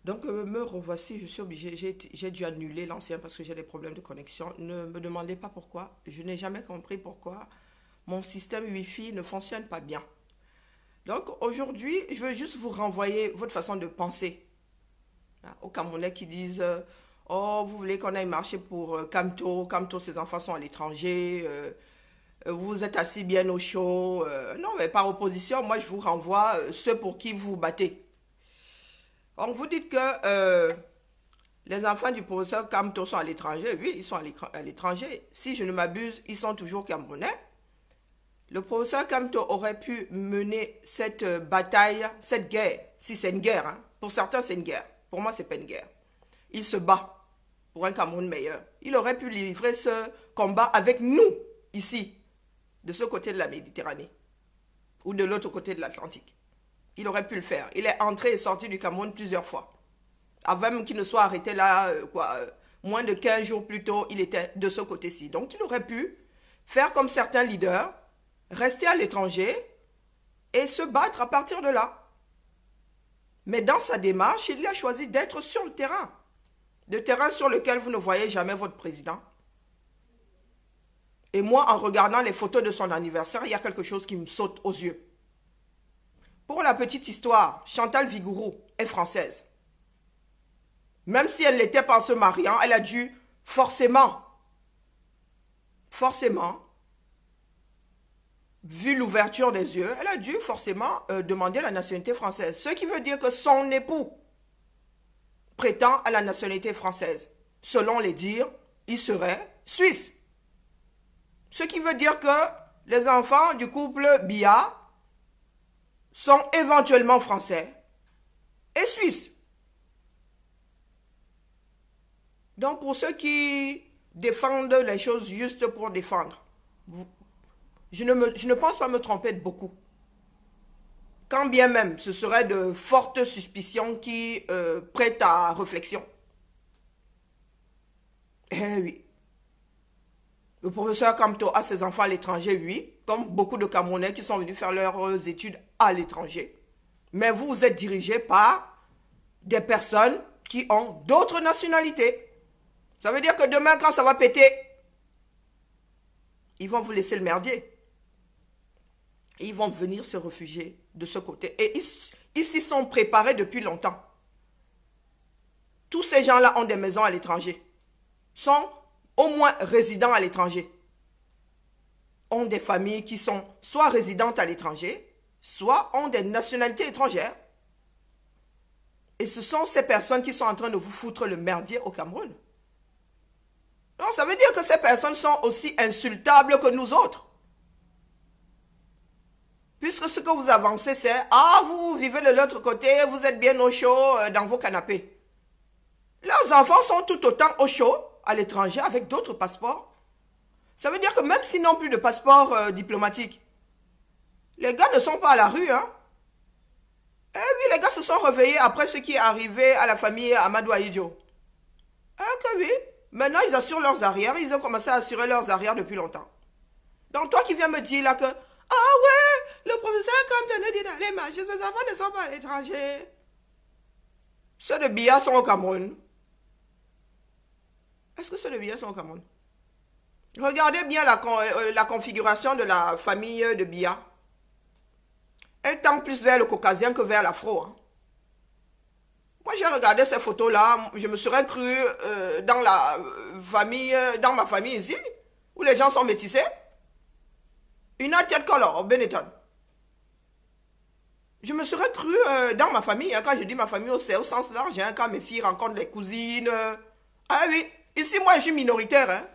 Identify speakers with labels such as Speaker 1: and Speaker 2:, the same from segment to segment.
Speaker 1: Donc, me revoici, je suis obligée, j'ai dû annuler l'ancien parce que j'ai des problèmes de connexion. Ne me demandez pas pourquoi. Je n'ai jamais compris pourquoi mon système Wi-Fi ne fonctionne pas bien. Donc, aujourd'hui, je veux juste vous renvoyer votre façon de penser, hein, aux Camerounais qui disent oh, vous voulez qu'on aille marcher pour Camto, Camto, ses enfants sont à l'étranger, vous êtes assis bien au chaud. Non, mais par opposition, moi, je vous renvoie ceux pour qui vous vous battez. Donc, vous dites que les enfants du professeur Camto sont à l'étranger. Oui, ils sont à l'étranger. Si je ne m'abuse, ils sont toujours camerounais. Le professeur Camto aurait pu mener cette bataille, cette guerre, si c'est une guerre, hein. Pour certains c'est une guerre, pour moi c'est pas une guerre. Il se bat pour un Cameroun meilleur. Il aurait pu livrer ce combat avec nous, ici, de ce côté de la Méditerranée, ou de l'autre côté de l'Atlantique. Il aurait pu le faire. Il est entré et sorti du Cameroun plusieurs fois. Avant même qu'il ne soit arrêté là, moins de 15 jours plus tôt, il était de ce côté-ci. Donc il aurait pu faire comme certains leaders, rester à l'étranger et se battre à partir de là. Mais dans sa démarche, il a choisi d'être sur le terrain. Le terrain sur lequel vous ne voyez jamais votre président. Et moi, en regardant les photos de son anniversaire, il y a quelque chose qui me saute aux yeux. Pour la petite histoire, Chantal Vigouroux est française. Même si elle n'était pas en se mariant, elle a dû forcément, vu l'ouverture des yeux, elle a dû forcément demander la nationalité française. Ce qui veut dire que son époux prétend à la nationalité française. Selon les dires, il serait suisse. Ce qui veut dire que les enfants du couple Bia sont éventuellement français et suisses. Donc pour ceux qui défendent les choses juste pour défendre, je ne pense pas me tromper de beaucoup. Quand bien même ce serait de fortes suspicions qui prêtent à réflexion. Eh oui. Le professeur Camto a ses enfants à l'étranger, oui, comme beaucoup de Camerounais qui sont venus faire leurs études à l'étranger. Mais vous êtes dirigé par des personnes qui ont d'autres nationalités. Ça veut dire que demain, quand ça va péter, ils vont vous laisser le merdier. Et ils vont venir se réfugier de ce côté. Et ils s'y sont préparés depuis longtemps. Tous ces gens-là ont des maisons à l'étranger. Sont au moins résidents à l'étranger. Ont des familles qui sont soit résidentes à l'étranger, soit ont des nationalités étrangères. Et ce sont ces personnes qui sont en train de vous foutre le merdier au Cameroun. Donc ça veut dire que ces personnes sont aussi insultables que nous autres. Puisque ce que vous avancez, c'est « Ah, vous vivez de l'autre côté, vous êtes bien au chaud dans vos canapés. » Leurs enfants sont tout autant au chaud à l'étranger avec d'autres passeports. Ça veut dire que même s'ils n'ont plus de passeport diplomatique, les gars ne sont pas à la rue, hein. Eh oui, les gars se sont réveillés après ce qui est arrivé à la famille Amadou Ahidjo. Eh que oui. Maintenant, ils assurent leurs arrières. Ils ont commencé à assurer leurs arrières depuis longtemps. Donc, toi qui viens me dire là que ah ouais, le professeur quand on a dit d'aller marcher, ses enfants ne sont pas à l'étranger. Ceux de Bia sont au Cameroun. Est-ce que ceux de Bia sont au Cameroun? Regardez bien la configuration de la famille de Bia. Elle tend plus vers le caucasien que vers l'afro. Hein. Moi, j'ai regardé ces photos-là, je me serais cru dans la famille, dans ma famille ici, où les gens sont métissés. United Color, Benetton. Je me serais cru dans ma famille, hein, quand je dis ma famille, c'est au sens large, hein, quand mes filles rencontrent les cousines. Ah oui, ici, moi, je suis minoritaire. Hein.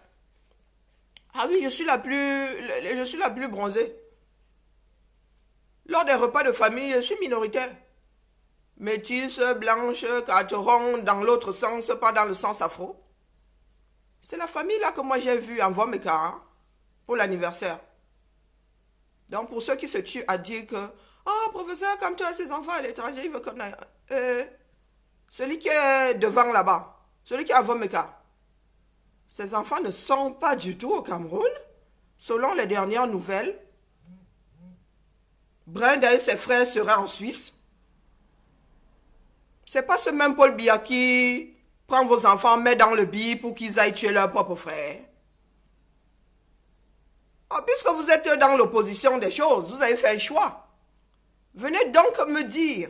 Speaker 1: Ah oui, je suis la plus bronzée. Lors des repas de famille, je suis minoritaire. Métisse, blanche, cateron, dans l'autre sens, pas dans le sens afro. C'est la famille là que moi j'ai vue en Vomeka, hein, pour l'anniversaire. Donc pour ceux qui se tuent à dire que oh professeur, comme tu as ses enfants à l'étranger, il veut qu'on aille. Celui qui est devant là-bas, celui qui est à Vomeka, ses enfants ne sont pas du tout au Cameroun. Selon les dernières nouvelles, Brenda et ses frères seraient en Suisse. C'est pas ce même Paul Biya qui prend vos enfants, met dans le billet pour qu'ils aillent tuer leur propre frère. Ah, puisque vous êtes dans l'opposition des choses, vous avez fait un choix. Venez donc me dire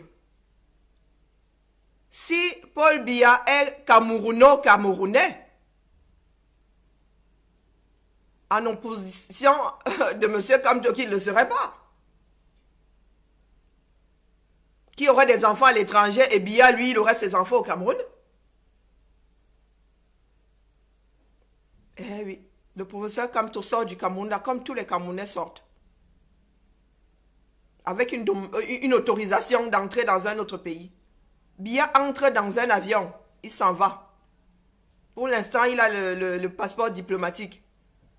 Speaker 1: si Paul Biya est Camerounais, en opposition de M. Kamto qui ne le serait pas. Qui aurait des enfants à l'étranger et Biya, lui, il aurait ses enfants au Cameroun. Eh oui, le professeur Kamto sort du Cameroun, là, comme tous les Camerounais sortent. Avec une autorisation d'entrer dans un autre pays. Biya entre dans un avion, il s'en va. Pour l'instant, il a le passeport diplomatique.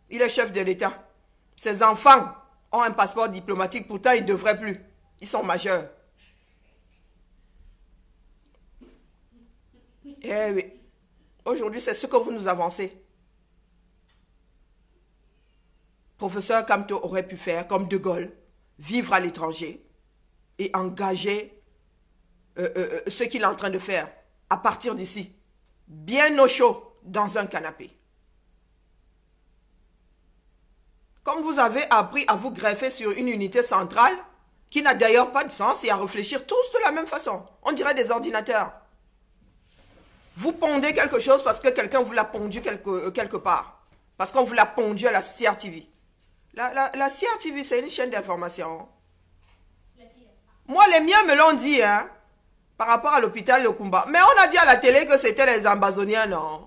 Speaker 1: Il est chef de l'État. Ses enfants ont un passeport diplomatique, pourtant ils ne devraient plus. Ils sont majeurs. Eh oui. Aujourd'hui, c'est ce que vous nous avancez. Professeur Kamto aurait pu faire comme De Gaulle, vivre à l'étranger et engager ce qu'il est en train de faire à partir d'ici, bien au chaud, dans un canapé. Comme vous avez appris à vous greffer sur une unité centrale, qui n'a d'ailleurs pas de sens, et à réfléchir tous de la même façon. On dirait des ordinateurs. Vous pondez quelque chose parce que quelqu'un vous l'a pondu quelque part. Parce qu'on vous l'a pondu à la CRTV. La CRTV, c'est une chaîne d'information. Moi, les miens me l'ont dit, hein, par rapport à l'hôpital de Kumba. Mais on a dit à la télé que c'était les Ambazoniens, non?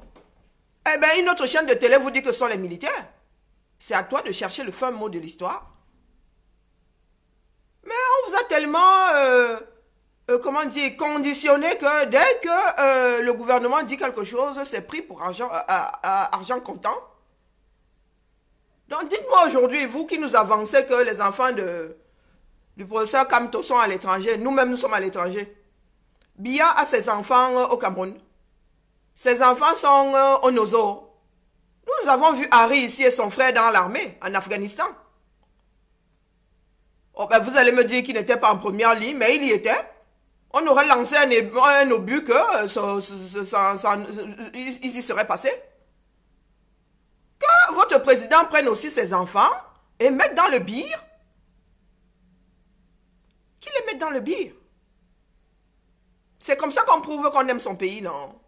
Speaker 1: Eh bien, une autre chaîne de télé vous dit que ce sont les militaires. C'est à toi de chercher le fin mot de l'histoire. Mais on vous a tellement, comment dire, conditionné que dès que le gouvernement dit quelque chose, c'est pris pour argent comptant. Donc dites-moi aujourd'hui, vous qui nous avancez que les enfants du professeur Kamto sont à l'étranger, nous-mêmes nous sommes à l'étranger. Biya a ses enfants au Cameroun. Ses enfants sont au Nozo. Nous avons vu Harry ici et son frère dans l'armée, en Afghanistan. Oh, ben vous allez me dire qu'il n'était pas en première ligne, mais il y était. On aurait lancé un obus que ils y seraient passés. Que votre président prenne aussi ses enfants et mette dans le bir. Qu'il les mette dans le bir. C'est comme ça qu'on prouve qu'on aime son pays, non?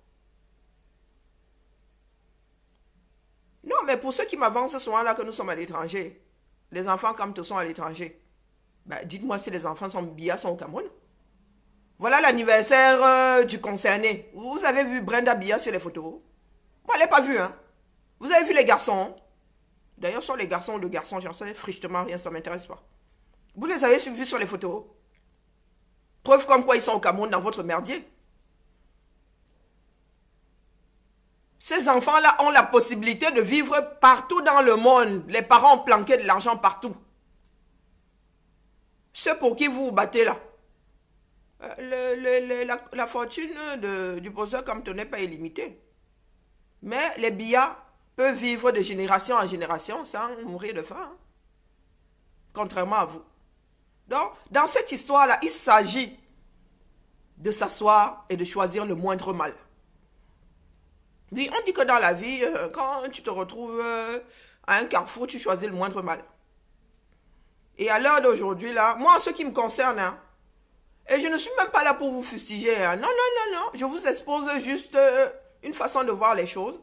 Speaker 1: Non, mais pour ceux qui m'avancent souvent là que nous sommes à l'étranger, les enfants comme tous sont à l'étranger, ben, dites-moi si les enfants sont au Cameroun. Voilà l'anniversaire du concerné. Vous avez vu Brenda Biya sur les photos? Moi, je ne l'ai pas vu, hein. Vous avez vu les garçons? D'ailleurs, ce sont les garçons ou le garçon, j'en sais frichtement rien, ça ne m'intéresse pas. Vous les avez vus sur les photos? Preuve comme quoi ils sont au Cameroun dans votre merdier. Ces enfants-là ont la possibilité de vivre partout dans le monde. Les parents ont planqué de l'argent partout. Ceux pour qui vous vous battez là. La fortune du professeur Kamto n'est pas illimitée. Mais les Biya peuvent vivre de génération en génération sans mourir de faim. Hein? Contrairement à vous. Donc, dans cette histoire-là, il s'agit de s'asseoir et de choisir le moindre mal. Oui, on dit que dans la vie, quand tu te retrouves à un carrefour, tu choisis le moindre mal. Et à l'heure d'aujourd'hui, là, moi, en ce qui me concerne, hein, et je ne suis même pas là pour vous fustiger. Hein, non, non, non, non. Je vous expose juste une façon de voir les choses.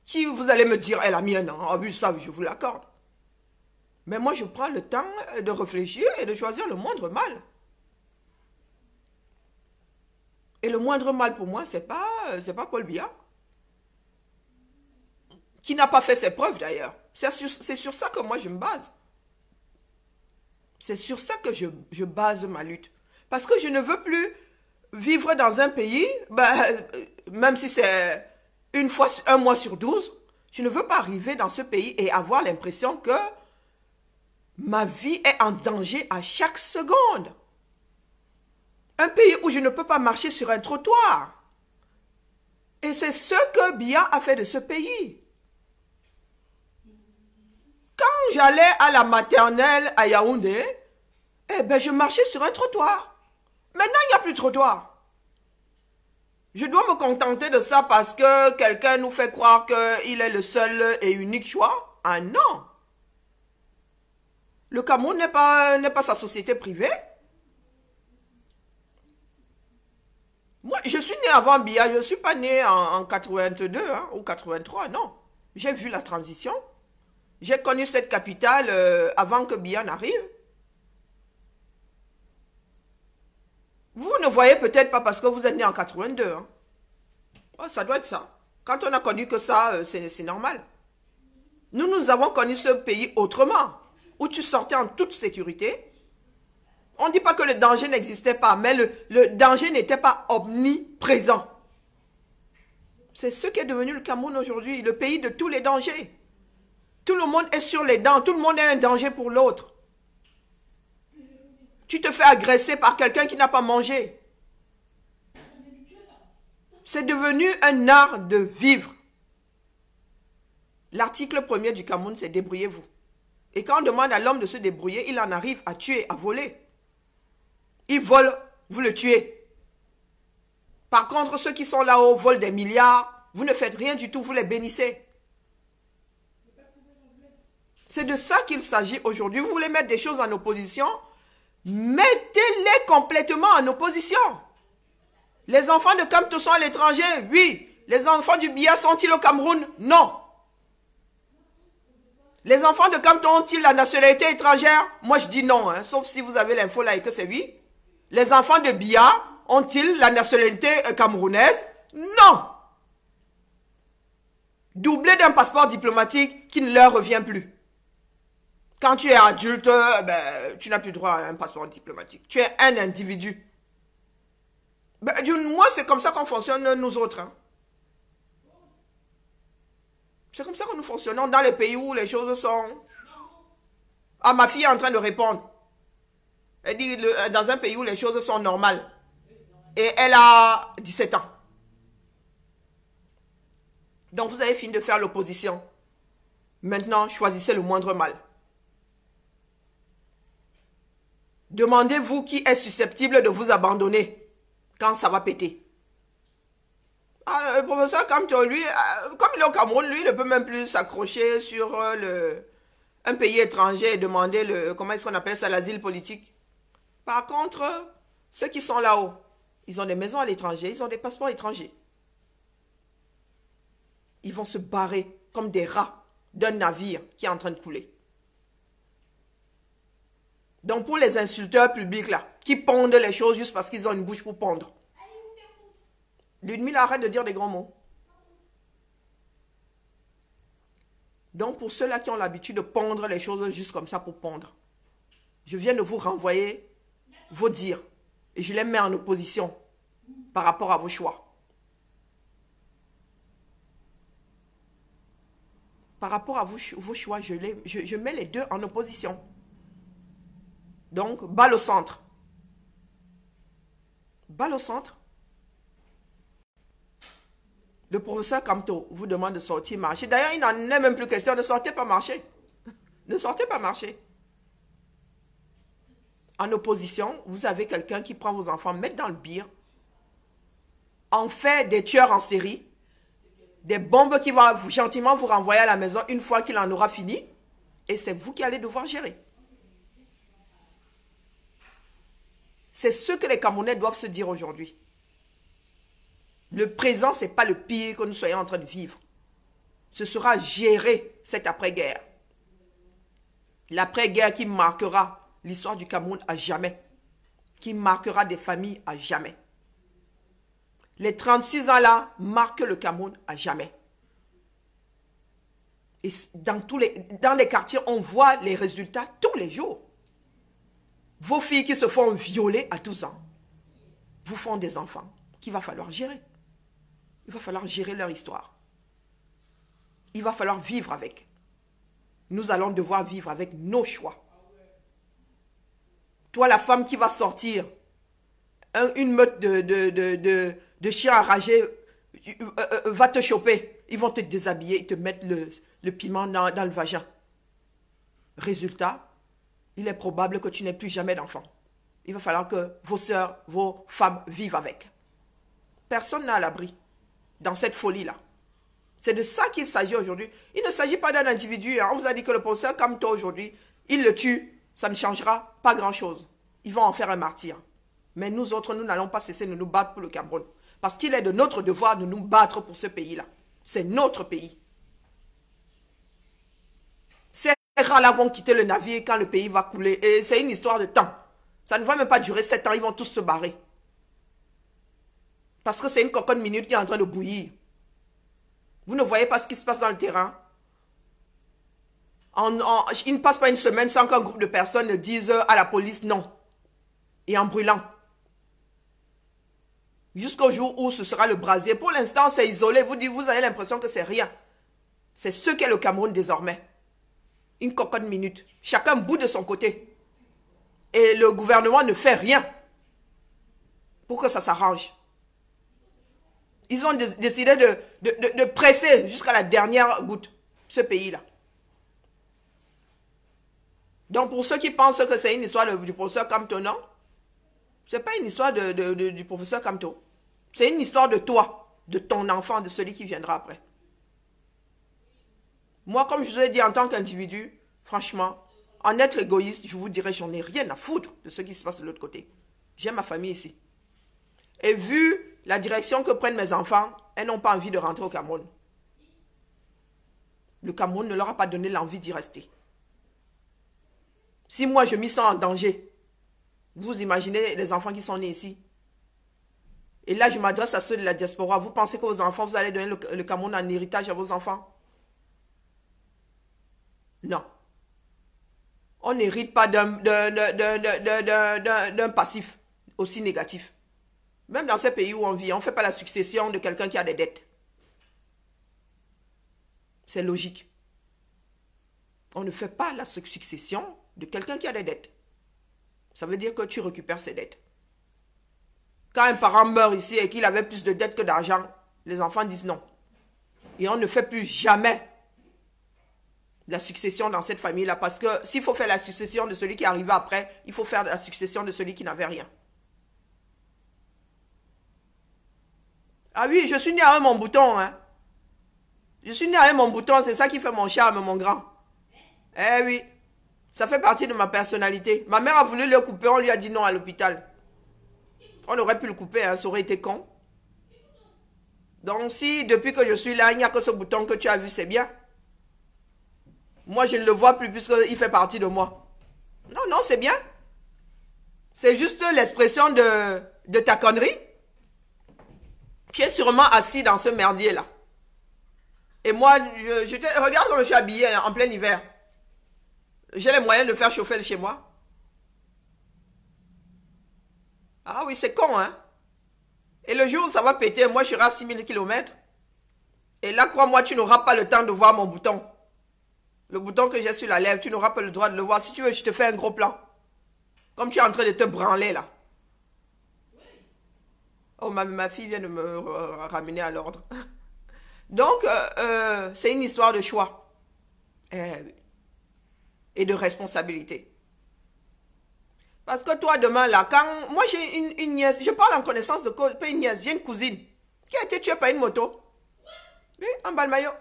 Speaker 1: Qui vous allez me dire, elle a mienne, hein, ah oui, ça, je vous l'accorde. Mais moi, je prends le temps de réfléchir et de choisir le moindre mal. Et le moindre mal pour moi, c'est pas Paul Biya. Qui n'a pas fait ses preuves d'ailleurs. C'est sur ça que moi je me base. C'est sur ça que je base ma lutte. Parce que je ne veux plus vivre dans un pays, même si c'est un mois sur 12, je ne veux pas arriver dans ce pays et avoir l'impression que ma vie est en danger à chaque seconde. Un pays où je ne peux pas marcher sur un trottoir. Et c'est ce que Biya a fait de ce pays. Quand j'allais à la maternelle à Yaoundé, eh ben je marchais sur un trottoir. Maintenant, il n'y a plus de trottoir. Je dois me contenter de ça parce que quelqu'un nous fait croire qu'il est le seul et unique choix? Ah non! Le Cameroun n'est pas sa société privée. Moi, je suis né avant Biya, je ne suis pas né en 82 hein, ou 83, non. J'ai vu la transition. J'ai connu cette capitale avant que Biya n'arrive. Vous ne voyez peut-être pas parce que vous êtes né en 82. Hein. Oh, ça doit être ça. Quand on a connu que ça, c'est normal. Nous avons connu ce pays autrement, où tu sortais en toute sécurité. On ne dit pas que le danger n'existait pas, mais le danger n'était pas omniprésent. C'est ce qui est devenu le Cameroun aujourd'hui, le pays de tous les dangers. Tout le monde est sur les dents, tout le monde est un danger pour l'autre. Tu te fais agresser par quelqu'un qui n'a pas mangé. C'est devenu un art de vivre. L'article premier du Cameroun, c'est débrouillez-vous. Et quand on demande à l'homme de se débrouiller, il en arrive à tuer, à voler. Il vole, vous le tuez. Par contre, ceux qui sont là-haut volent des milliards, vous ne faites rien du tout, vous les bénissez. C'est de ça qu'il s'agit aujourd'hui. Vous voulez mettre des choses en opposition? Mettez-les complètement en opposition. Les enfants de Kamto sont à l'étranger? Oui. Les enfants du Biya sont-ils au Cameroun? Non. Les enfants de Kamto ont-ils la nationalité étrangère? Moi, je dis non, hein, sauf si vous avez l'info là et que c'est oui. Les enfants de Biya ont-ils la nationalité camerounaise? Non. Doublé d'un passeport diplomatique qui ne leur revient plus. Quand tu es adulte, tu n'as plus droit à un passeport diplomatique. Tu es un individu. Moi, c'est comme ça qu'on fonctionne, nous autres. Hein. C'est comme ça que nous fonctionnons dans les pays où les choses sont... Ah, ma fille est en train de répondre. Elle dit, dans un pays où les choses sont normales. Et elle a 17 ans. Donc, vous avez fini de faire l'opposition. Maintenant, choisissez le moindre mal. Demandez-vous qui est susceptible de vous abandonner quand ça va péter. Ah, le professeur Kamto, lui, comme il est au Cameroun, lui, il ne peut même plus s'accrocher sur un pays étranger et demander comment est-ce qu'on appelle ça, l'asile politique. Par contre, ceux qui sont là-haut, ils ont des maisons à l'étranger, ils ont des passeports étrangers. Ils vont se barrer comme des rats d'un navire qui est en train de couler. Donc pour les insulteurs publics là, qui pondent les choses juste parce qu'ils ont une bouche pour pondre. L'ennemi arrête de dire des grands mots. Donc pour ceux-là qui ont l'habitude de pondre les choses juste comme ça pour pondre, je viens de vous renvoyer vos dires et je les mets en opposition par rapport à vos choix. Par rapport à vos choix, je mets les deux en opposition. Donc, balle au centre. Balle au centre. Le professeur Kamto vous demande de sortir marcher. D'ailleurs, il n'en est même plus question. Ne sortez pas marcher. Ne sortez pas marcher. En opposition, vous avez quelqu'un qui prend vos enfants, met dans le bir, en fait des tueurs en série, des bombes qui vont gentiment vous renvoyer à la maison une fois qu'il en aura fini. Et c'est vous qui allez devoir gérer. C'est ce que les Camerounais doivent se dire aujourd'hui. Le présent, ce n'est pas le pire que nous soyons en train de vivre. Ce sera gérer cette après-guerre. L'après-guerre qui marquera l'histoire du Cameroun à jamais. Qui marquera des familles à jamais. Les 36 ans là marquent le Cameroun à jamais. Et dans les quartiers, on voit les résultats tous les jours. Vos filles qui se font violer à 12 ans, vous font des enfants qu'il va falloir gérer. Il va falloir gérer leur histoire. Il va falloir vivre avec. Nous allons devoir vivre avec nos choix. Toi, la femme qui va sortir, une meute de chiens enragés va te choper. Ils vont te déshabiller et te mettre le piment dans le vagin. Résultat, il est probable que tu n'aies plus jamais d'enfant. Il va falloir que vos sœurs, vos femmes vivent avec. Personne n'est à l'abri dans cette folie-là. C'est de ça qu'il s'agit aujourd'hui. Il ne s'agit pas d'un individu. Hein. On vous a dit que le professeur Kamto aujourd'hui, il le tue. Ça ne changera pas grand-chose. Ils vont en faire un martyr. Mais nous autres, nous n'allons pas cesser de nous battre pour le Cameroun. Parce qu'il est de notre devoir de nous battre pour ce pays-là. C'est notre pays. Ces rats-là vont quitter le navire quand le pays va couler. Et c'est une histoire de temps. Ça ne va même pas durer 7 ans. Ils vont tous se barrer. Parce que c'est une cocotte minute qui est en train de bouillir. Vous ne voyez pas ce qui se passe dans le terrain. Il ne passe pas une semaine sans qu'un groupe de personnes ne dise à la police non. Et en brûlant. Jusqu'au jour où ce sera le brasier. Pour l'instant, c'est isolé. Vous avez l'impression que c'est rien. C'est ce qu'est le Cameroun désormais. Une cocotte minute. Chacun bout de son côté. Et le gouvernement ne fait rien pour que ça s'arrange. Ils ont décidé de presser jusqu'à la dernière goutte ce pays-là. Donc pour ceux qui pensent que c'est une histoire du professeur Kamto, non. Ce n'est pas une histoire du professeur Kamto. C'est une histoire de toi, de ton enfant, de celui qui viendra après. Moi, comme je vous ai dit en tant qu'individu, franchement, en être égoïste, je vous dirais, j'en ai rien à foutre de ce qui se passe de l'autre côté. J'ai ma famille ici. Et vu la direction que prennent mes enfants, elles n'ont pas envie de rentrer au Cameroun. Le Cameroun ne leur a pas donné l'envie d'y rester. Si moi je m'y sens en danger, vous imaginez les enfants qui sont nés ici. Et là, je m'adresse à ceux de la diaspora. Vous pensez que vos enfants, vous allez donner le Cameroun en héritage à vos enfants? Non. On n'hérite pas d'un passif aussi négatif. Même dans ces pays où on vit, on ne fait pas la succession de quelqu'un qui a des dettes. C'est logique. On ne fait pas la succession de quelqu'un qui a des dettes. Ça veut dire que tu récupères ses dettes. Quand un parent meurt ici et qu'il avait plus de dettes que d'argent, les enfants disent non. Et on ne fait plus jamais la succession dans cette famille-là. Parce que s'il faut faire la succession de celui qui est arrivé après, il faut faire la succession de celui qui n'avait rien. Ah oui, je suis né avec mon bouton. Hein. Je suis né avec mon bouton, c'est ça qui fait mon charme, mon grand. Eh oui, ça fait partie de ma personnalité. Ma mère a voulu le couper, on lui a dit non à l'hôpital. On aurait pu le couper, hein, ça aurait été con. Donc si depuis que je suis là, il n'y a que ce bouton que tu as vu, c'est bien. Moi, je ne le vois plus puisqu'il fait partie de moi. Non, non, c'est bien. C'est juste l'expression de ta connerie. Tu es sûrement assis dans ce merdier-là. Et moi, regarde comme je suis habillé hein, en plein hiver. J'ai les moyens de faire chauffer chez moi. Ah oui, c'est con, hein. Et le jour où ça va péter, moi, je serai à 6000 km. Et là, crois-moi, tu n'auras pas le temps de voir mon bouton. Le bouton que j'ai sur la lèvre, tu n'auras pas le droit de le voir. Si tu veux, je te fais un gros plan. Comme tu es en train de te branler, là. Oh, ma fille vient de me ramener à l'ordre. Donc, c'est une histoire de choix. Et de responsabilité. Parce que toi, demain, là, quand... Moi, j'ai une nièce. Je parle en connaissance de cause. Pas une nièce, j'ai une cousine. Qui a été tuée par une moto. Oui, en Balmayo.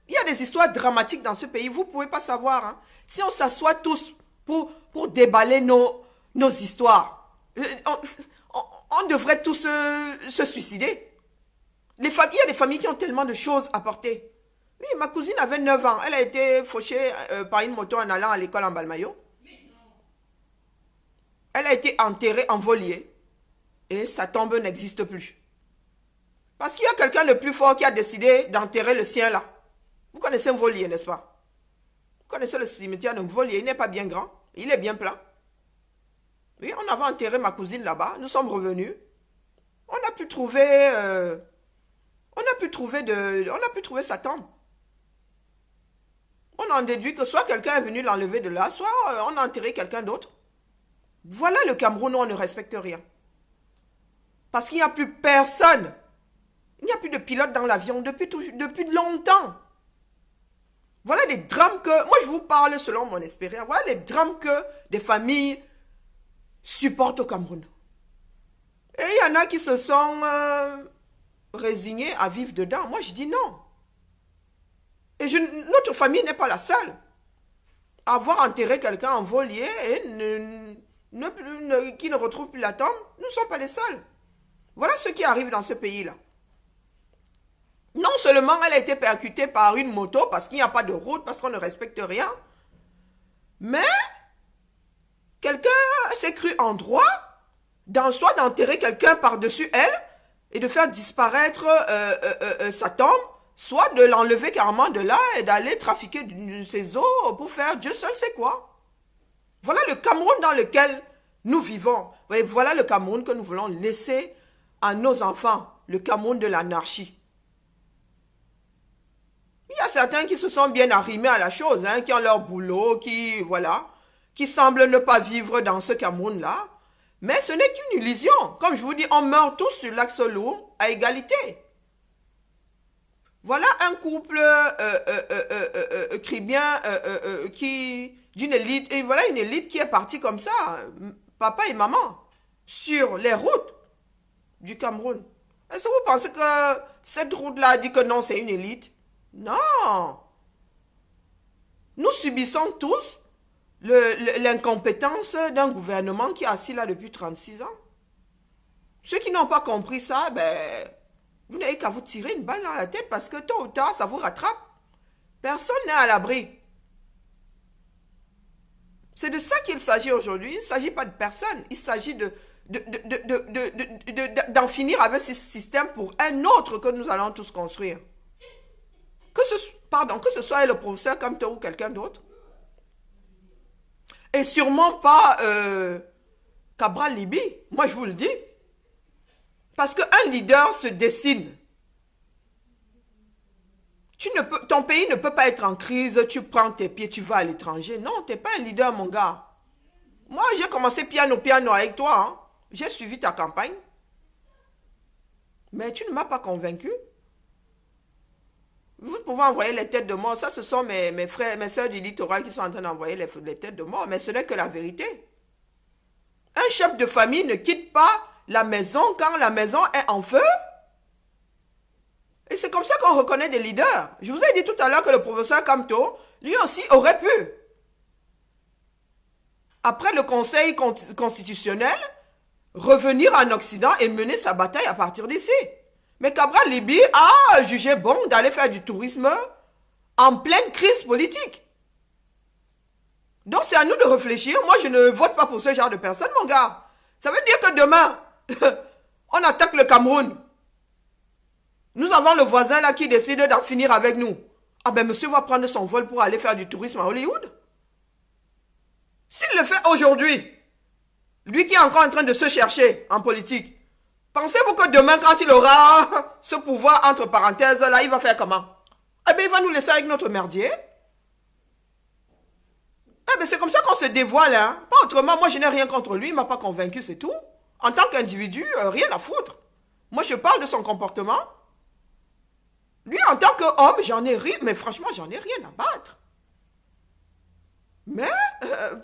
Speaker 1: Il y a des histoires dramatiques dans ce pays. Vous ne pouvez pas savoir. Hein. Si on s'assoit tous pour déballer nos histoires, on devrait tous se suicider. Il y a des familles qui ont tellement de choses à porter. Oui, ma cousine avait 9 ans. Elle a été fauchée par une moto en allant à l'école en Balmayo. Elle a été enterrée en volier. Et sa tombe n'existe plus. Parce qu'il y a quelqu'un de plus fort qui a décidé d'enterrer le sien là. Vous connaissez un volier, n'est-ce pas? Vous connaissez le cimetière d'un volier. Il n'est pas bien grand. Il est bien plat. Oui, on avait enterré ma cousine là-bas. Nous sommes revenus. On a pu trouver... on a pu trouver sa tombe. On en déduit que soit quelqu'un est venu l'enlever de là, soit on a enterré quelqu'un d'autre. Voilà le Cameroun où on ne respecte rien. Parce qu'il n'y a plus personne. Il n'y a plus de pilote dans l'avion depuis longtemps. Voilà les drames que... Moi, je vous parle selon mon expérience. Voilà les drames que des familles supportent au Cameroun. Et il y en a qui se sont résignés à vivre dedans. Moi, je dis non. Et notre famille n'est pas la seule. Avoir enterré quelqu'un en volier et qui ne retrouve plus la tombe, nous ne sommes pas les seuls. Voilà ce qui arrive dans ce pays-là. Non seulement elle a été percutée par une moto parce qu'il n'y a pas de route, parce qu'on ne respecte rien, mais quelqu'un s'est cru en droit soit d'enterrer quelqu'un par-dessus elle et de faire disparaître sa tombe, soit de l'enlever carrément de là et d'aller trafiquer ses os pour faire Dieu seul sait quoi. Voilà le Cameroun dans lequel nous vivons. Et voilà le Cameroun que nous voulons laisser à nos enfants, le Cameroun de l'anarchie. Il y a certains qui se sont bien arrimés à la chose, hein, qui ont leur boulot, qui semblent ne pas vivre dans ce Cameroun-là. Mais ce n'est qu'une illusion. Comme je vous dis, on meurt tous sur l'axe lourd à égalité. Voilà un couple caribéen d'une élite. Et voilà une élite qui est partie comme ça, papa et maman, sur les routes du Cameroun. Est-ce que vous pensez que cette route-là dit que non, c'est une élite? Non. Nous subissons tous l'incompétence d'un gouvernement qui est assis là depuis 36 ans. Ceux qui n'ont pas compris ça, ben, vous n'avez qu'à vous tirer une balle dans la tête parce que tôt ou tard, ça vous rattrape. Personne n'est à l'abri. C'est de ça qu'il s'agit aujourd'hui. Il ne s'agit pas de personne. Il s'agit d'en finir avec ce système pour un autre que nous allons tous construire. Que ce soit le professeur Kamto ou quelqu'un d'autre. Et sûrement pas Cabral Libi. Moi, je vous le dis. Parce qu'un leader se dessine. Ton pays ne peut pas être en crise, tu prends tes pieds, tu vas à l'étranger. Non, tu n'es pas un leader, mon gars. Moi, j'ai commencé piano avec toi. Hein. J'ai suivi ta campagne. Mais tu ne m'as pas convaincu. Vous pouvez envoyer les têtes de mort. Ça, ce sont mes frères, mes soeurs du littoral qui sont en train d'envoyer les têtes de mort. Mais ce n'est que la vérité. Un chef de famille ne quitte pas la maison quand la maison est en feu. Et c'est comme ça qu'on reconnaît des leaders. Je vous ai dit tout à l'heure que le professeur Kamto, lui aussi, aurait pu. Après le Conseil constitutionnel, revenir en Occident et mener sa bataille à partir d'ici. Mais Cabral Libi a jugé bon d'aller faire du tourisme en pleine crise politique. Donc c'est à nous de réfléchir. Moi, je ne vote pas pour ce genre de personnes, mon gars. Ça veut dire que demain, on attaque le Cameroun. Nous avons le voisin là qui décide d'en finir avec nous. Ah ben monsieur va prendre son vol pour aller faire du tourisme à Hollywood. S'il le fait aujourd'hui, lui qui est encore en train de se chercher en politique, pensez-vous que demain quand il aura ce pouvoir entre parenthèses là, il va faire comment? Eh bien il va nous laisser avec notre merdier. Eh bien c'est comme ça qu'on se dévoile, hein. Pas autrement, moi je n'ai rien contre lui, il ne m'a pas convaincu, c'est tout. En tant qu'individu, rien à foutre. Moi je parle de son comportement. Lui, en tant qu'homme, j'en ai rien, mais franchement, j'en ai rien à battre. Mais,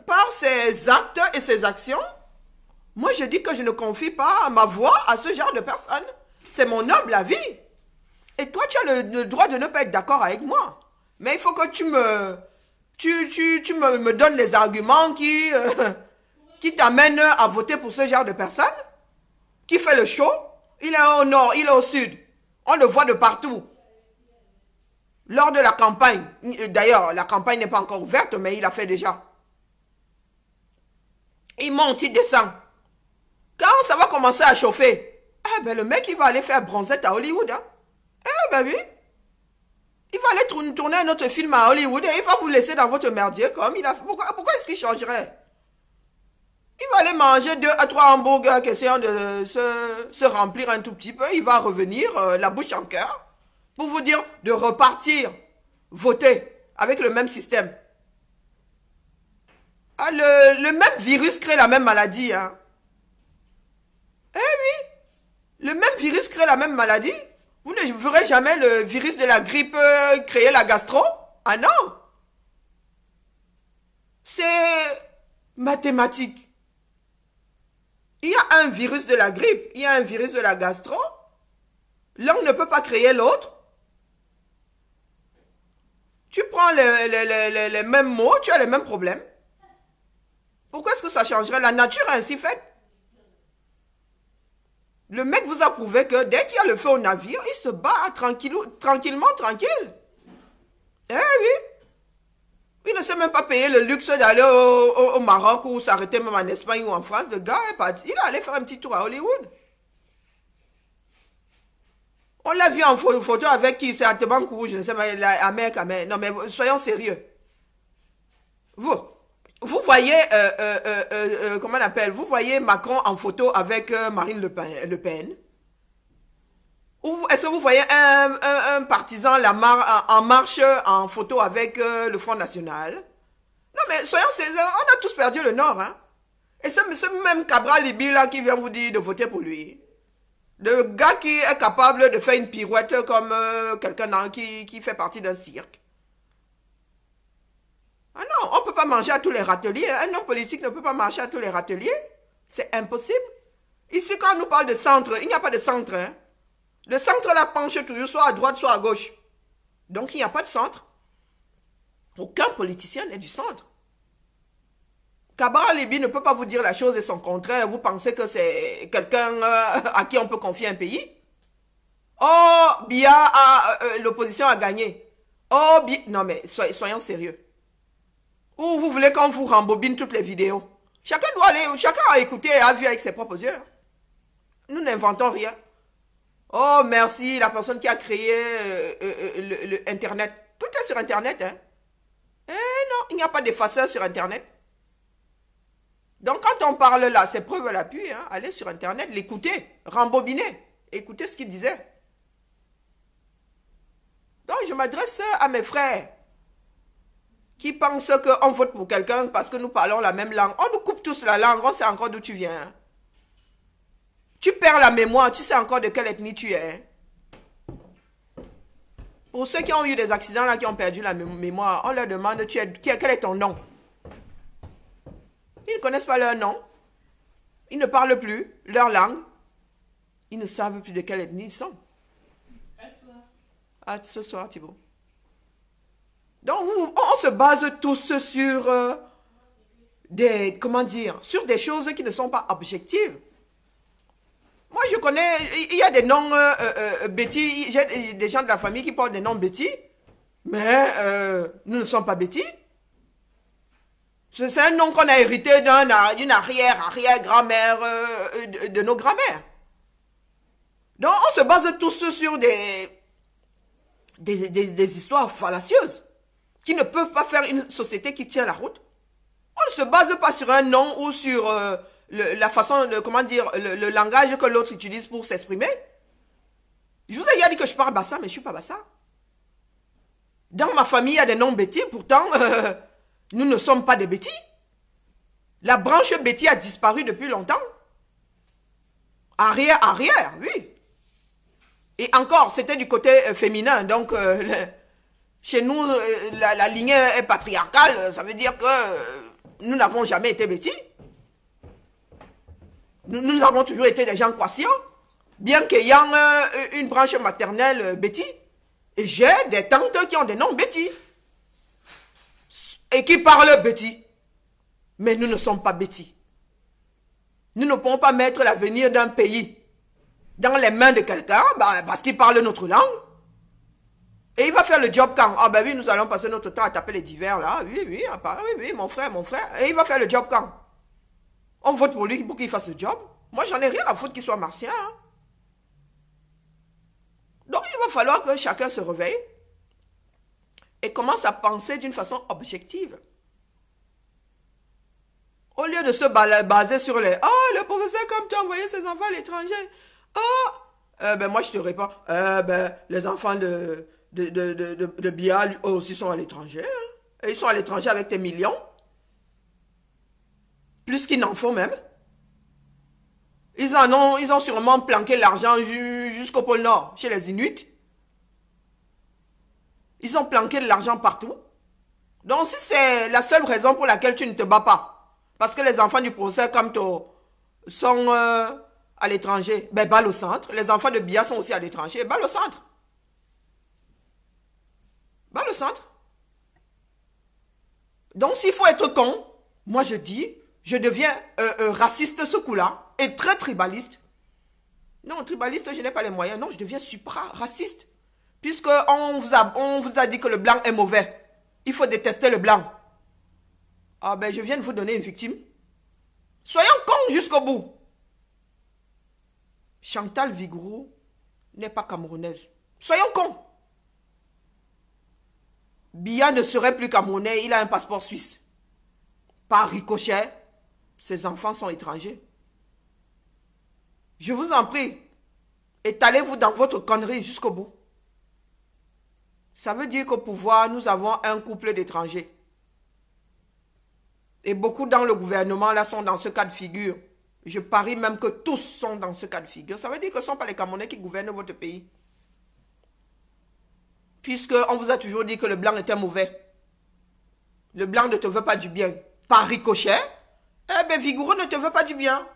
Speaker 1: par ses actes et ses actions, moi, je dis que je ne confie pas ma voix à ce genre de personnes. C'est mon humble avis. Et toi, tu as le droit de ne pas être d'accord avec moi. Mais il faut que tu me donnes les arguments qui t'amènent à voter pour ce genre de personnes. Qui fait le show. Il est au nord, il est au sud. On le voit de partout. Lors de la campagne, d'ailleurs, la campagne n'est pas encore ouverte, mais il a fait déjà. Il monte, il descend. Quand ça va commencer à chauffer, eh ben le mec, il va aller faire bronzette à Hollywood. Hein? Eh ben oui. Il va aller tourner un autre film à Hollywood et il va vous laisser dans votre merdier comme il a fait. Pourquoi est-ce qu'il changerait? Il va aller manger 2 à 3 hamburgers qui essayent de se remplir un tout petit peu. Il va revenir, la bouche en cœur. Pour vous dire de repartir, voter avec le même système. Ah, le même virus crée la même maladie. Hein. Eh oui, le même virus crée la même maladie. Vous ne verrez jamais le virus de la grippe créer la gastro. Ah non. C'est mathématique. Il y a un virus de la grippe, il y a un virus de la gastro. L'un ne peut pas créer l'autre. Tu prends les mêmes mots, tu as les mêmes problèmes. Pourquoi est-ce que ça changerait? La nature est ainsi faite. Le mec vous a prouvé que dès qu'il y a le feu au navire, il se bat tranquillement, tranquille. Eh oui. Il ne sait même pas payer le luxe d'aller au Maroc ou s'arrêter même en Espagne ou en France. Le gars est parti. Il est allé faire un petit tour à Hollywood. On l'a vu en photo avec qui? C'est à Tebankou, je ne sais pas, Amérique. Non, mais soyons sérieux. Vous voyez, comment on appelle? Vous voyez Macron en photo avec Marine Le Pen? Est-ce que vous voyez un partisan en marche en photo avec le Front National? Non, mais soyons sérieux, on a tous perdu le Nord, hein? Et c'est même Cabral Libi là qui vient vous dire de voter pour lui. Le gars qui est capable de faire une pirouette comme quelqu'un qui fait partie d'un cirque. Ah non, on ne peut pas manger à tous les râteliers. Un homme politique ne peut pas marcher à tous les râteliers. C'est impossible. Ici, quand on nous parle de centre, il n'y a pas de centre. Hein. Le centre là penche toujours soit à droite, soit à gauche. Donc, il n'y a pas de centre. Aucun politicien n'est du centre. Cabral Libi ne peut pas vous dire la chose et son contraire. Vous pensez que c'est quelqu'un à qui on peut confier un pays? Oh, Biya, l'opposition a gagné. Oh, non mais soyons sérieux. Ou vous voulez qu'on vous rembobine toutes les vidéos? Chacun doit aller, chacun a écouté et a vu avec ses propres yeux. Nous n'inventons rien. Oh, merci, la personne qui a créé Internet. Tout est sur Internet, hein. Eh non, il n'y a pas d'effaceur sur Internet. Donc, quand on parle là, c'est preuve à l'appui, hein, allez sur Internet, l'écouter, rembobiner, écoutez ce qu'il disait. Donc, je m'adresse à mes frères qui pensent qu'on vote pour quelqu'un parce que nous parlons la même langue. On nous coupe tous la langue, on sait encore d'où tu viens. Hein. Tu perds la mémoire, tu sais encore de quelle ethnie tu es. Hein. Pour ceux qui ont eu des accidents là, qui ont perdu la mémoire, on leur demande, quel est ton nom? Ils ne connaissent pas leur nom. Ils ne parlent plus leur langue. Ils ne savent plus de quelle ethnie ils sont. À ce soir, Thibault. Donc, on se base tous sur comment dire, sur des choses qui ne sont pas objectives. Moi, je connais, il y a des noms Betty, j'ai des gens de la famille qui portent des noms Betty, mais nous ne sommes pas Betty. C'est un nom qu'on a hérité d'une arrière-grand-mère de nos grands-mères. Donc, on se base tous sur des histoires fallacieuses qui ne peuvent pas faire une société qui tient la route. On ne se base pas sur un nom ou sur la façon, comment dire, le langage que l'autre utilise pour s'exprimer. Je vous ai déjà dit que je parle bassa, mais je ne suis pas bassa. Dans ma famille, il y a des noms Betty, pourtant... nous ne sommes pas des Betty. La branche Betty a disparu depuis longtemps. Arrière, oui. Et encore, c'était du côté féminin. Donc, chez nous, la lignée est patriarcale. Ça veut dire que nous n'avons jamais été Betty. Nous avons toujours été des gens conscients. Bien qu'ayant une branche maternelle Betty. Et j'ai des tantes qui ont des noms Betty. Et qui parlent Betty. Mais nous ne sommes pas Betty. Nous ne pouvons pas mettre l'avenir d'un pays dans les mains de quelqu'un parce qu'il parle notre langue. Et il va faire le job quand? Ah ben oui, nous allons passer notre temps à taper les divers là. Oui, mon frère. Et il va faire le job quand? On vote pour lui pour qu'il fasse le job. Moi, j'en ai rien à foutre qu'il soit martien. Hein. Donc, il va falloir que chacun se réveille et commence à penser d'une façon objective. Au lieu de se baser sur les « Oh, le professeur, comme tu as envoyé ses enfants à l'étranger. Oh, ben moi, je te réponds. Les enfants de Biya, eux aussi sont à l'étranger. Hein. Et ils sont à l'étranger avec tes millions. Plus qu'ils n'en font même. Ils ont sûrement planqué l'argent jusqu'au pôle Nord, chez les Inuits. Ils ont planqué de l'argent partout. Donc, si c'est la seule raison pour laquelle tu ne te bats pas, parce que les enfants du professeur Kamto sont à l'étranger. Ben, balle au centre. Les enfants de Biya sont aussi à l'étranger. Balle au centre. Balle au centre. Donc, s'il faut être con, moi je dis, je deviens raciste ce coup-là et très tribaliste. Non, tribaliste, je n'ai pas les moyens. Non, je deviens supra-raciste. Puisque on vous a dit que le blanc est mauvais. Il faut détester le blanc. Ah ben, je viens de vous donner une victime. Soyons cons jusqu'au bout. Chantal Vigourou n'est pas camerounaise. Soyons cons. Biya ne serait plus camerounais, il a un passeport suisse. Par ricochet, ses enfants sont étrangers. Je vous en prie, étalez-vous dans votre connerie jusqu'au bout. Ça veut dire qu'au pouvoir, nous avons un couple d'étrangers. Et beaucoup dans le gouvernement, là, sont dans ce cas de figure. Je parie même que tous sont dans ce cas de figure. Ça veut dire que ce ne sont pas les Camerounais qui gouvernent votre pays. Puisqu'on vous a toujours dit que le blanc était mauvais. Le blanc ne te veut pas du bien. Par ricochet, eh bien, Vigoureux ne te veut pas du bien.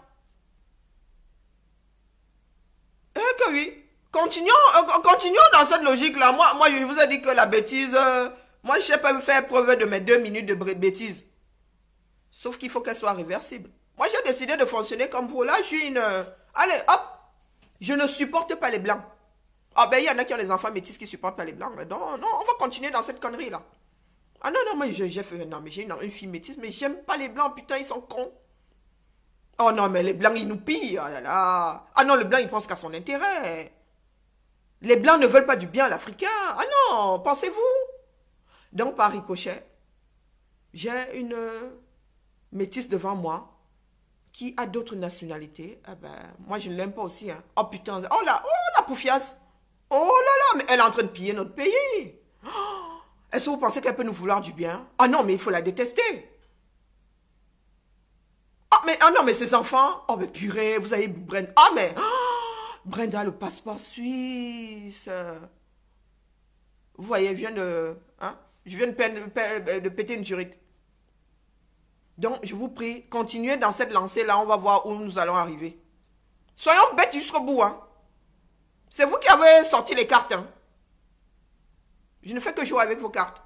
Speaker 1: Eh que oui. Continuons dans cette logique-là. Moi, je vous ai dit que la bêtise... moi, je sais pas faire preuve de mes 2 minutes de bêtise. Sauf qu'il faut qu'elle soit réversible. Moi, j'ai décidé de fonctionner comme vous. Là, je suis une... allez, hop. Je ne supporte pas les blancs. Ah ben, il y en a qui ont des enfants métis qui ne supportent pas les blancs. Non, non, on va continuer dans cette connerie-là. Ah non, non, moi, j'ai fait... Non, mais j'ai une fille métisse, mais j'aime pas les blancs. Putain, ils sont cons. Oh non, mais les blancs, ils nous pillent. Oh là là. Ah non, le blanc, il pense qu'à son intérêt. Les blancs ne veulent pas du bien à l'Africain. Ah non, pensez-vous. Donc, par ricochet, j'ai une métisse devant moi qui a d'autres nationalités. Ah ben, moi, je ne l'aime pas aussi. Hein. Oh putain, oh la poufiasse. Oh là là, mais elle est en train de piller notre pays. Oh, est-ce que vous pensez qu'elle peut nous vouloir du bien? Ah non, mais il faut la détester. Ah non, mais ces enfants, oh mais purée, vous avez Brenda. Ah mais, Brenda, le passeport suisse. Vous voyez, je viens de péter une jurite. Donc, je vous prie, continuez dans cette lancée-là, on va voir où nous allons arriver. Soyons bêtes jusqu'au bout, hein. C'est vous qui avez sorti les cartes, hein. Je ne fais que jouer avec vos cartes.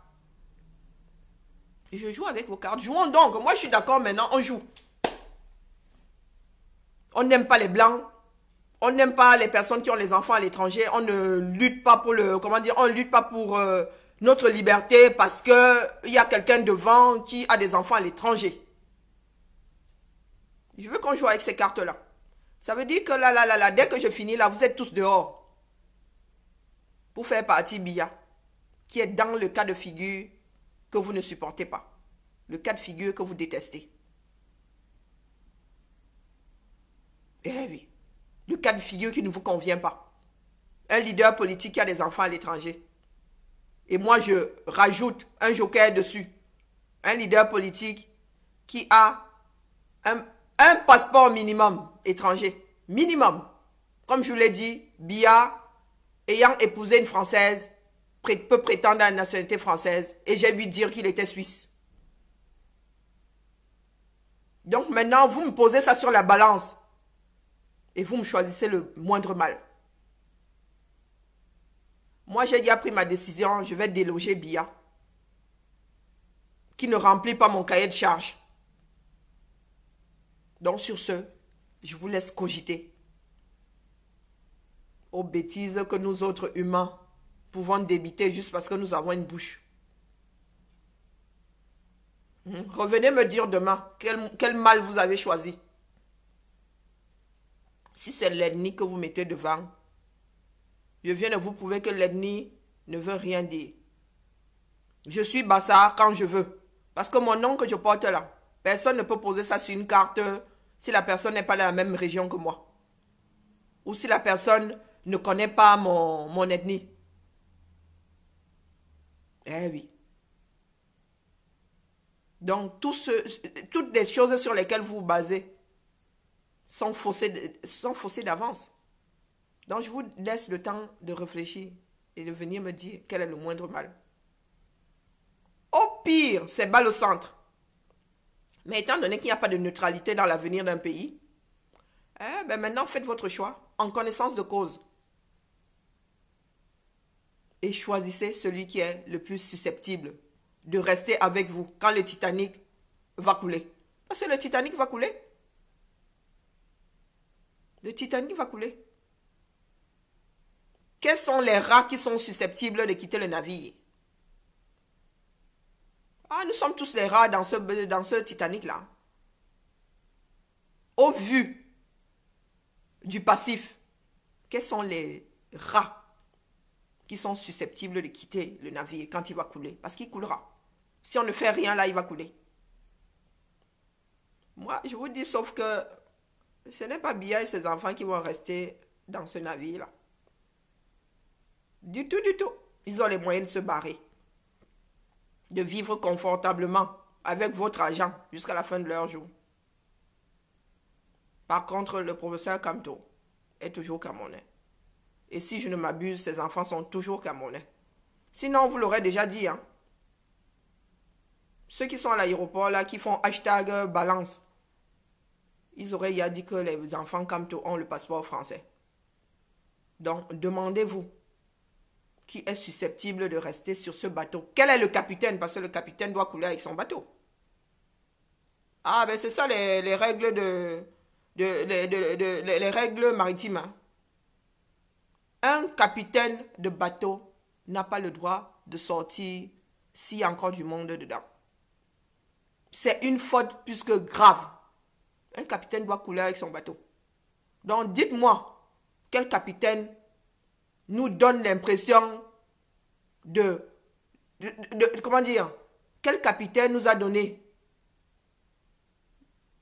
Speaker 1: Je joue avec vos cartes. Jouons donc. Moi, je suis d'accord maintenant, on joue. On n'aime pas les blancs. On n'aime pas les personnes qui ont les enfants à l'étranger. On ne lutte pas pour le... Comment dire? On ne lutte pas pour notre liberté parce qu'il y a quelqu'un devant qui a des enfants à l'étranger. Je veux qu'on joue avec ces cartes-là. Ça veut dire que là, dès que je finis là, vous êtes tous dehors. Pour faire partie Biya, qui est dans le cas de figure que vous ne supportez pas. Le cas de figure que vous détestez. Eh oui. Le cas de figure qui ne vous convient pas. Un leader politique qui a des enfants à l'étranger. Et moi, je rajoute un joker dessus. Un leader politique qui a un passeport minimum étranger. Minimum. Comme je vous l'ai dit, Biya, ayant épousé une Française, peut prétendre à la nationalité française. Et j'ai vu dire qu'il était suisse. Donc maintenant, vous me posez ça sur la balance. Et vous me choisissez le moindre mal. Moi, j'ai déjà pris ma décision. Je vais déloger Biya, qui ne remplit pas mon cahier de charge. Donc sur ce, je vous laisse cogiter aux bêtises que nous autres humains pouvons débiter juste parce que nous avons une bouche. Revenez me dire demain quel mal vous avez choisi. Si c'est l'ennemi que vous mettez devant, je viens de vous prouver que l'ennemi ne veut rien dire. Je suis Bassa quand je veux. Parce que mon nom que je porte là, personne ne peut poser ça sur une carte si la personne n'est pas dans la même région que moi. Ou si la personne ne connaît pas mon ethnie. Eh oui. Donc, toutes les choses sur lesquelles vous vous basez sont faussées d'avance. Donc, je vous laisse le temps de réfléchir et de venir me dire quel est le moindre mal. Au pire, c'est balle au centre. Mais étant donné qu'il n'y a pas de neutralité dans l'avenir d'un pays, Eh ben maintenant, faites votre choix en connaissance de cause. Et choisissez celui qui est le plus susceptible de rester avec vous quand le Titanic va couler. Parce que le Titanic va couler. Le Titanic va couler. Quels sont les rats qui sont susceptibles de quitter le navire? Ah, nous sommes tous les rats dans ce Titanic-là. Au vu du passif, quels sont les rats qui sont susceptibles de quitter le navire quand il va couler? Parce qu'il coulera. Si on ne fait rien là, il va couler. Moi, je vous dis, sauf que ce n'est pas Bia et ses enfants qui vont rester dans ce navire-là. Du tout, du tout. Ils ont les moyens de se barrer. De vivre confortablement avec votre argent jusqu'à la fin de leur jour. Par contre, le professeur Kamto est toujours camerounais. Et si je ne m'abuse, ses enfants sont toujours camerounais. Sinon, vous l'aurez déjà dit, hein. Ceux qui sont à l'aéroport, là, qui font hashtag balance, ils auraient déjà dit que les enfants Kamto ont le passeport français. Donc, demandez-vous qui est susceptible de rester sur ce bateau. Quel est le capitaine? Parce que le capitaine doit couler avec son bateau. Ah, ben c'est ça les règles les règles maritimes. Hein. Un capitaine de bateau n'a pas le droit de sortir s'il y a encore du monde dedans. C'est une faute plus que grave. Un capitaine doit couler avec son bateau. Donc dites-moi, quel capitaine nous donne l'impression comment dire, quel capitaine nous a donné,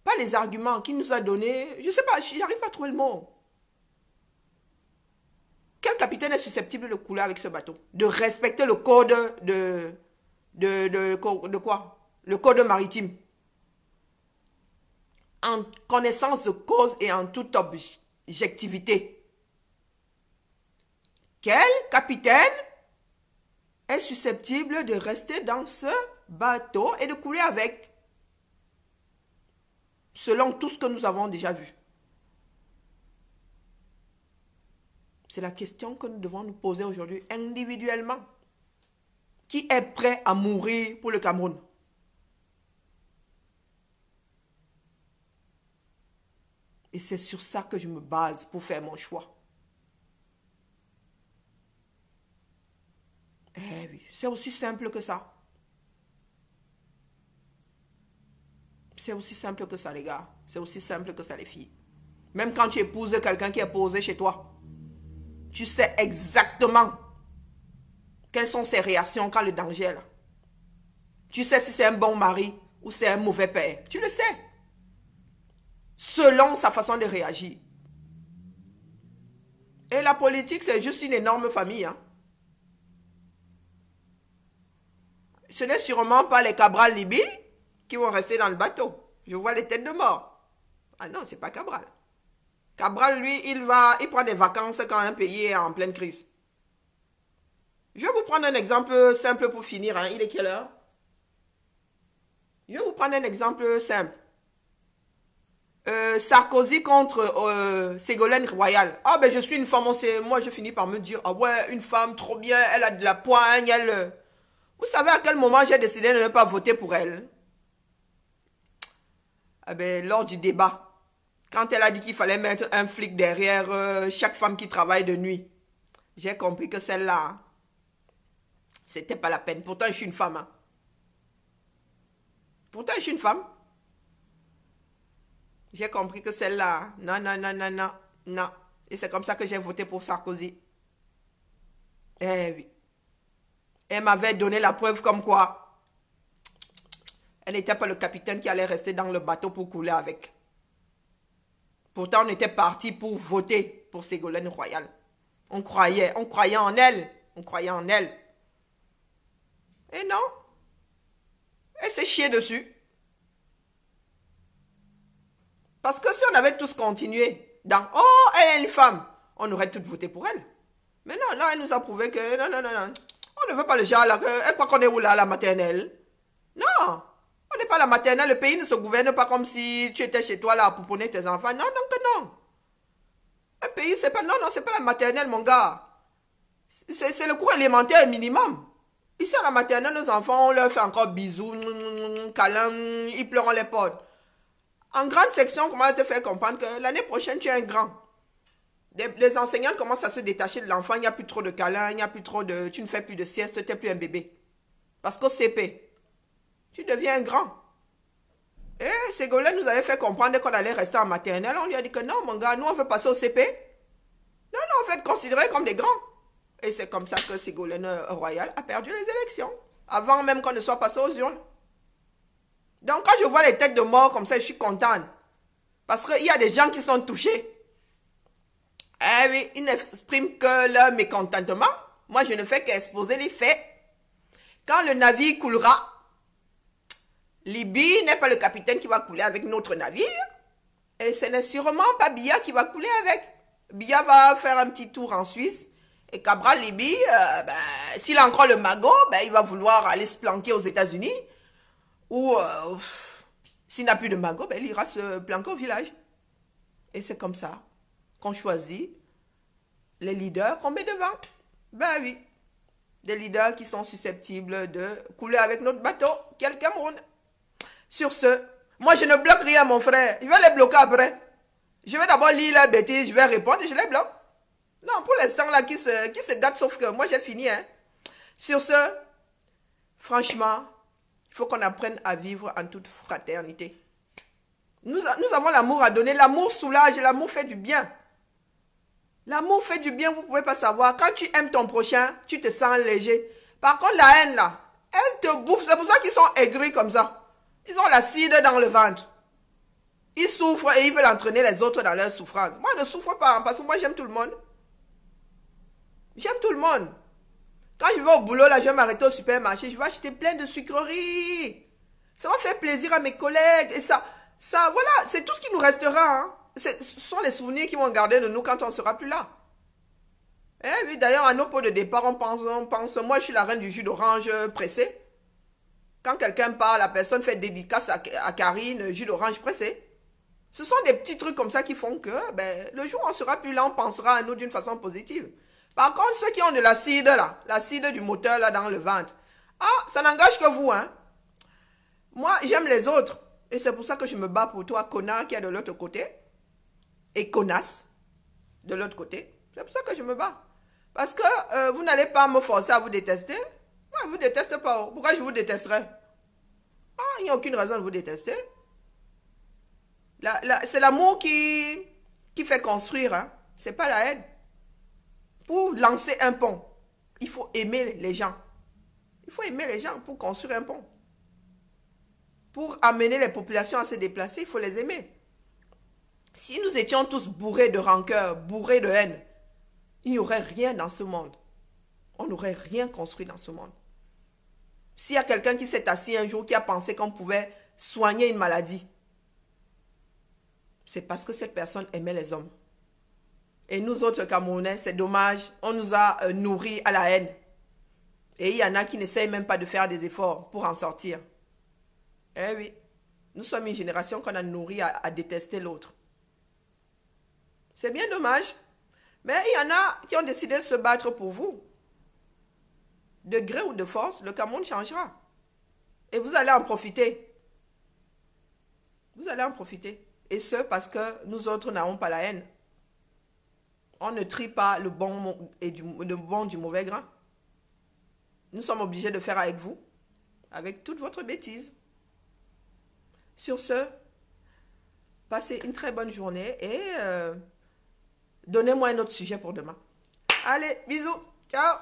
Speaker 1: pas les arguments, qui nous a donné, je sais pas, j'arrive pas à trouver le mot. Quel capitaine est susceptible de couler avec ce bateau, de respecter le code de quoi? Le code maritime. En connaissance de cause et en toute objectivité. Quel capitaine est susceptible de rester dans ce bateau et de couler avec, selon tout ce que nous avons déjà vu? C'est la question que nous devons nous poser aujourd'hui individuellement. Qui est prêt à mourir pour le Cameroun? Et c'est sur ça que je me base pour faire mon choix. Eh oui, c'est aussi simple que ça. C'est aussi simple que ça, les gars. C'est aussi simple que ça, les filles. Même quand tu épouses quelqu'un qui est posé chez toi, tu sais exactement quelles sont ses réactions quand le danger est là. Tu sais si c'est un bon mari ou c'est un mauvais père. Tu le sais. Selon sa façon de réagir. Et la politique, c'est juste une énorme famille, hein. Ce n'est sûrement pas les Cabral Libye qui vont rester dans le bateau. Je vois les têtes de mort. Ah non, c'est pas Cabral. Cabral, lui, il prend des vacances quand un pays est en pleine crise. Je vais vous prendre un exemple simple pour finir. Hein. Il est quelle heure? Je vais vous prendre un exemple simple. Sarkozy contre Ségolène Royal. Ah ben je suis une femme, moi je finis par me dire, ah ouais, une femme trop bien, elle a de la poigne, elle... Vous savez à quel moment j'ai décidé de ne pas voter pour elle? Ah ben, lors du débat, quand elle a dit qu'il fallait mettre un flic derrière chaque femme qui travaille de nuit, j'ai compris que celle-là, c'était pas la peine. Pourtant, je suis une femme. Hein. Pourtant, je suis une femme. J'ai compris que celle-là, non, non, non, non, non, non. Et c'est comme ça que j'ai voté pour Sarkozy. Eh oui. Elle m'avait donné la preuve comme quoi elle n'était pas le capitaine qui allait rester dans le bateau pour couler avec. Pourtant, on était parti pour voter pour Ségolène Royal. On croyait en elle. On croyait en elle. Et non. Elle s'est chiée dessus. Parce que si on avait tous continué dans « Oh, elle est une femme », on aurait tous voté pour elle. Mais non, là, elle nous a prouvé que non, non, non, non. On ne veut pas le genre là, elle croit qu'on est où là, la maternelle? Non, on n'est pas la maternelle, le pays ne se gouverne pas comme si tu étais chez toi là à pouponner tes enfants. Non, non, que non. Un pays, c'est pas... Non, non, c'est pas la maternelle, mon gars. C'est le cours élémentaire minimum. Ici, à la maternelle, nos enfants, on leur fait encore bisous, câlins, ils pleurent les portes. En grande section, comment te faire comprendre que l'année prochaine, tu es un grand. Les enseignants commencent à se détacher de l'enfant, il n'y a plus trop de câlins, il n'y a plus trop de... Tu ne fais plus de sieste, tu n'es plus un bébé. Parce qu'au CP, tu deviens un grand. Et Ségolène nous avait fait comprendre qu'on allait rester en maternelle. On lui a dit que non, mon gars, nous, on veut passer au CP. Non, non, on veut être considérés comme des grands. Et c'est comme ça que Ségolène Royal a perdu les élections. Avant même qu'on ne soit passé aux urnes. Donc, quand je vois les têtes de mort comme ça, je suis contente. Parce qu'il y a des gens qui sont touchés. Eh oui, ils n'expriment que leur mécontentement. Moi, je ne fais qu'exposer les faits. Quand le navire coulera, Libye n'est pas le capitaine qui va couler avec notre navire. Et ce n'est sûrement pas Biya qui va couler avec. Biya va faire un petit tour en Suisse. Et Cabral Libye, s'il a encore le magot, il va vouloir aller se planquer aux États-Unis. Ou s'il n'a plus de magot, il ira se planquer au village. Et c'est comme ça qu'on choisit les leaders qu'on met devant. Ben oui, des leaders qui sont susceptibles de couler avec notre bateau, quel Cameroun. Sur ce, moi je ne bloque rien mon frère, je vais les bloquer après. Je vais d'abord lire la bêtise, je vais répondre et je les bloque. Non, pour l'instant là, qui se gâte sauf que moi j'ai fini. Hein. Sur ce, franchement, il faut qu'on apprenne à vivre en toute fraternité. Nous avons l'amour à donner, l'amour soulage, l'amour fait du bien. L'amour fait du bien, vous ne pouvez pas savoir. Quand tu aimes ton prochain, tu te sens léger. Par contre, la haine, là, elle te bouffe. C'est pour ça qu'ils sont aigris comme ça. Ils ont l'acide dans le ventre. Ils souffrent et ils veulent entraîner les autres dans leur souffrance. Moi, je ne souffre pas, parce que moi, j'aime tout le monde. J'aime tout le monde. Quand je vais au boulot, là, je vais m'arrêter au supermarché, je vais acheter plein de sucreries. Ça va faire plaisir à mes collègues. Et ça voilà, c'est tout ce qui nous restera, hein. Ce sont les souvenirs qui vont garder de nous quand on ne sera plus là. Eh oui, d'ailleurs, à nos pots de départ, on pense, moi je suis la reine du jus d'orange pressé. Quand quelqu'un parle, la personne fait dédicace à Karine, jus d'orange pressé. Ce sont des petits trucs comme ça qui font que, le jour où on ne sera plus là, on pensera à nous d'une façon positive. Par contre, ceux qui ont de l'acide là, l'acide du moteur là dans le ventre, ça n'engage que vous, hein. Moi, j'aime les autres. Et c'est pour ça que je me bats pour toi, connard qui est de l'autre côté. Et connasse, de l'autre côté. C'est pour ça que je me bats. Parce que vous n'allez pas me forcer à vous détester. Moi, je ne vous déteste pas. Pourquoi je vous détesterais? Il n'y a aucune raison de vous détester. C'est l'amour qui fait construire. Hein. Ce n'est pas la haine. Pour lancer un pont, il faut aimer les gens. Il faut aimer les gens pour construire un pont. Pour amener les populations à se déplacer, il faut les aimer. Si nous étions tous bourrés de rancœur, bourrés de haine, il n'y aurait rien dans ce monde. On n'aurait rien construit dans ce monde. S'il y a quelqu'un qui s'est assis un jour, qui a pensé qu'on pouvait soigner une maladie, c'est parce que cette personne aimait les hommes. Et nous autres Camerounais, c'est dommage, on nous a nourris à la haine. Et il y en a qui n'essayent même pas de faire des efforts pour en sortir. Eh oui, nous sommes une génération qu'on a nourri à détester l'autre. C'est bien dommage. Mais il y en a qui ont décidé de se battre pour vous. De gré ou de force, le Cameroun changera. Et vous allez en profiter. Vous allez en profiter. Et ce, parce que nous autres n'avons pas la haine. On ne trie pas le bon du mauvais grain. Nous sommes obligés de faire avec vous, avec toute votre bêtise. Sur ce, passez une très bonne journée et donnez-moi un autre sujet pour demain. Allez, bisous, ciao.